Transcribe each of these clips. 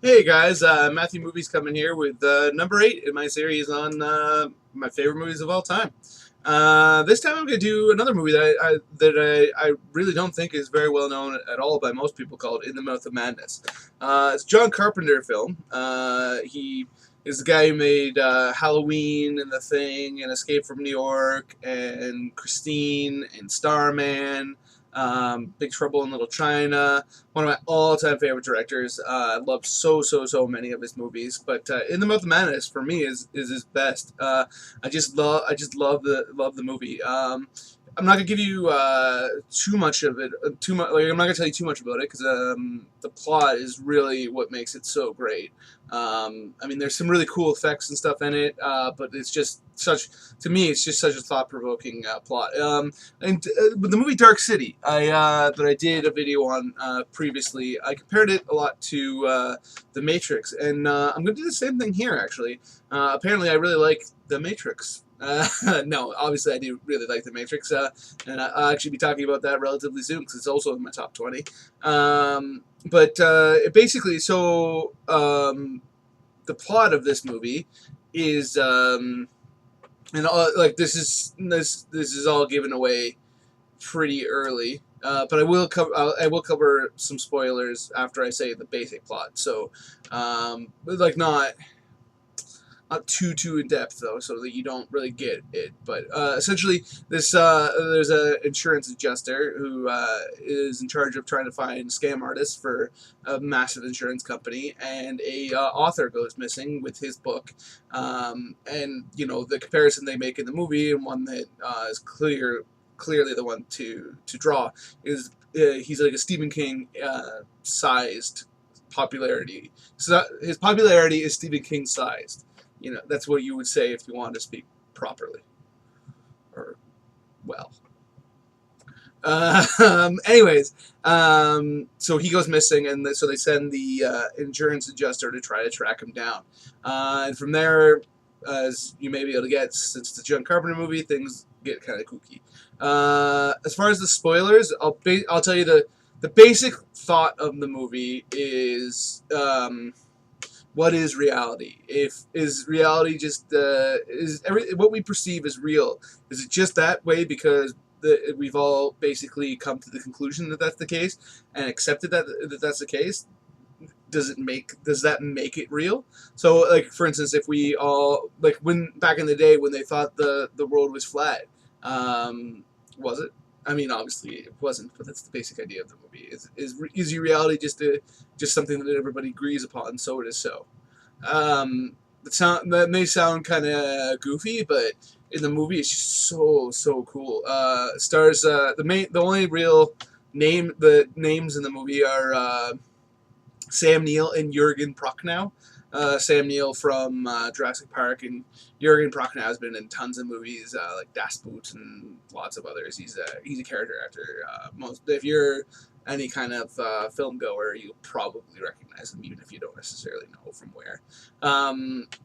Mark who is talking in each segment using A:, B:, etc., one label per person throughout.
A: Hey guys, Matthew Movies coming here with number 8 in my series on my favorite movies of all time. This time I'm going to do another movie that I really don't think is very well known at all by most people, called In the Mouth of Madness. It's a John Carpenter film. He is the guy who made Halloween and The Thing and Escape from New York and Christine and Starman. Big Trouble in Little China, one of my all-time favorite directors. I love so many of his movies, but In the Mouth of Madness for me is his best. I just love the movie. I'm not gonna give you too much of it. Like, I'm not gonna tell you too much about it because the plot is really what makes it so great. I mean, there's some really cool effects and stuff in it, but it's just to me, it's just such a thought-provoking plot. And with the movie Dark City, that I did a video on previously, I compared it a lot to The Matrix, and I'm going to do the same thing here, actually. Apparently, I really like The Matrix. No, obviously I do really like The Matrix, and I'll actually be talking about that relatively soon, because it's also in my top 20. But it basically, the plot of this movie is... and like this is all given away pretty early, but I will cover some spoilers after I say the basic plot. So, like not too in depth though, so that you don't really get it. But essentially, there's a insurance adjuster who is in charge of trying to find scam artists for a massive insurance company, and a author goes missing with his book. And you know, the comparison they make in the movie, and one that is clearly the one to draw, is he's like a Stephen King sized popularity. So his popularity is Stephen King sized. You know, that's what you would say if you wanted to speak properly. Or, well. Anyways, so he goes missing, and so they send the insurance adjuster to try to track him down. And from there, as you may be able to get, since it's a John Carpenter movie, things get kind of kooky. As far as the spoilers, I'll tell you the basic thought of the movie is... what is reality? Is reality just what we perceive as real? Is it just that way because we've all basically come to the conclusion that that's the case and accepted that that's the case? Does that make it real? So, like, for instance, if we all, like, when back in the day when they thought the world was flat, was it? I mean, obviously it wasn't, but that's the basic idea of the movie. Is your reality just something that everybody agrees upon, so it is so. That may sound kind of goofy, but in the movie it's just so cool. Stars the only real names in the movie are Sam Neill and Jurgen Prochnow. Sam Neill from Jurassic Park, and Jurgen Prochnow has been in tons of movies like Das Boot and lots of others. He's a character actor. If you're any kind of film goer, you'll probably recognize him, even if you don't necessarily know from where.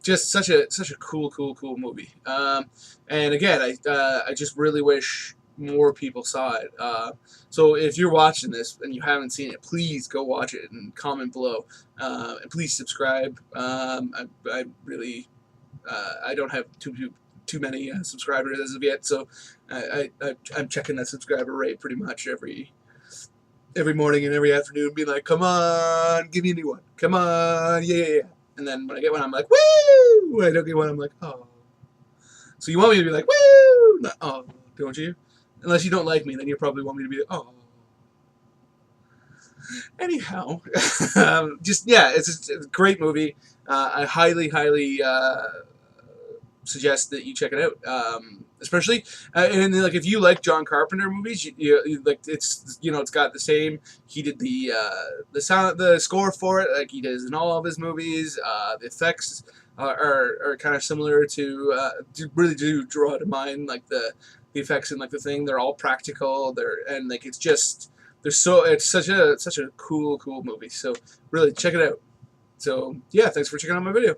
A: Just such a cool movie. And again, I just really wish more people saw it. So if you're watching this and you haven't seen it, please go watch it and comment below. And please subscribe. I really I don't have too many subscribers as of yet, so I'm checking that subscriber rate pretty much every morning and every afternoon, being like, come on, give me a new one. Come on, yeah. And then when I get one, I'm like, woo! When I don't get one, I'm like, oh. So you want me to be like, woo! Not, oh, don't you? Unless you don't like me, then you probably want me to be, oh. Anyhow, it's a great movie. I highly suggest that you check it out. Especially, and like if you like John Carpenter movies, you like it's got the same. He did the score for it, like he does in all of his movies. The effects are kind of similar to really do draw to mind like the effects in like The Thing. They're all practical. And like it's such a cool movie. So really check it out. So yeah, thanks for checking out my video.